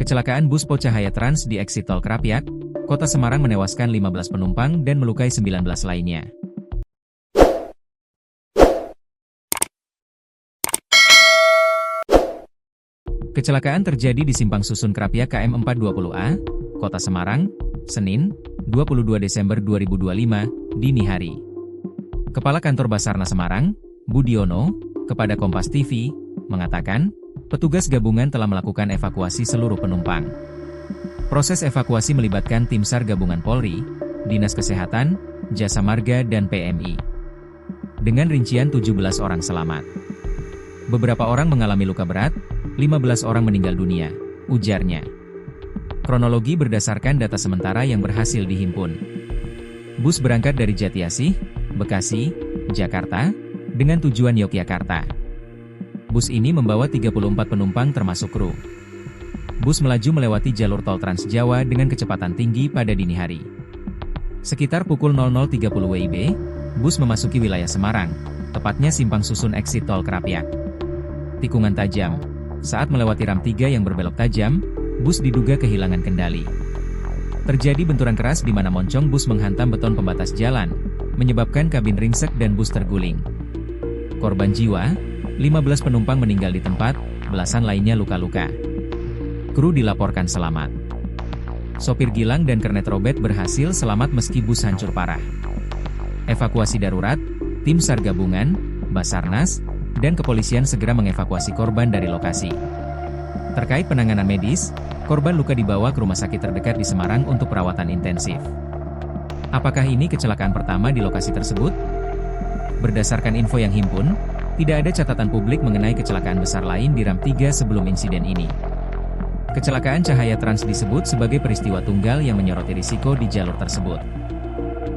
Kecelakaan bus Po Cahaya Trans di eksit tol Krapyak, Kota Semarang menewaskan 15 penumpang dan melukai 19 lainnya. Kecelakaan terjadi di Simpang Susun Krapyak KM 420A, Kota Semarang, Senin, 22 Desember 2025, dini hari. Kepala Kantor Basarnas Semarang, Budiono, kepada Kompas TV, mengatakan, petugas gabungan telah melakukan evakuasi seluruh penumpang. Proses evakuasi melibatkan tim SAR Gabungan Polri, Dinas Kesehatan, Jasa Marga dan PMI. Dengan rincian 17 orang selamat. Beberapa orang mengalami luka berat, 15 orang meninggal dunia, ujarnya. Kronologi berdasarkan data sementara yang berhasil dihimpun. Bus berangkat dari Jatiasih, Bekasi, Jakarta, dengan tujuan Yogyakarta. Bus ini membawa 34 penumpang termasuk kru. Bus melaju melewati jalur tol Trans Jawa dengan kecepatan tinggi pada dini hari. Sekitar pukul 00.30 WIB, bus memasuki wilayah Semarang, tepatnya Simpang Susun eksit tol Krapyak. Tikungan tajam. Saat melewati ram 3 yang berbelok tajam, bus diduga kehilangan kendali. Terjadi benturan keras di mana moncong bus menghantam beton pembatas jalan, menyebabkan kabin ringsek dan bus terguling. Korban jiwa, 15 penumpang meninggal di tempat, belasan lainnya luka-luka. Kru dilaporkan selamat. Sopir Gilang dan kernet Robet berhasil selamat meski bus hancur parah. Evakuasi darurat, tim SAR gabungan, Basarnas, dan kepolisian segera mengevakuasi korban dari lokasi. Terkait penanganan medis, korban luka dibawa ke rumah sakit terdekat di Semarang untuk perawatan intensif. Apakah ini kecelakaan pertama di lokasi tersebut? Berdasarkan info yang himpun, tidak ada catatan publik mengenai kecelakaan besar lain di ram 3 sebelum insiden ini. Kecelakaan Cahaya Trans disebut sebagai peristiwa tunggal yang menyoroti risiko di jalur tersebut.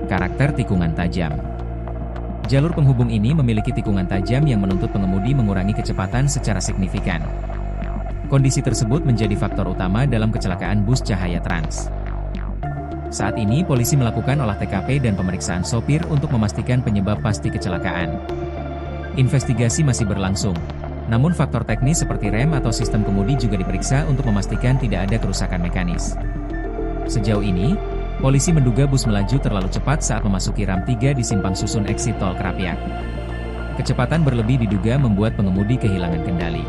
Karakter tikungan tajam. Jalur penghubung ini memiliki tikungan tajam yang menuntut pengemudi mengurangi kecepatan secara signifikan. Kondisi tersebut menjadi faktor utama dalam kecelakaan bus Cahaya Trans. Saat ini polisi melakukan olah TKP dan pemeriksaan sopir untuk memastikan penyebab pasti kecelakaan. Investigasi masih berlangsung, namun faktor teknis seperti rem atau sistem kemudi juga diperiksa untuk memastikan tidak ada kerusakan mekanis. Sejauh ini, polisi menduga bus melaju terlalu cepat saat memasuki ram 3 di Simpang Susun eksit tol Krapyak. Kecepatan berlebih diduga membuat pengemudi kehilangan kendali.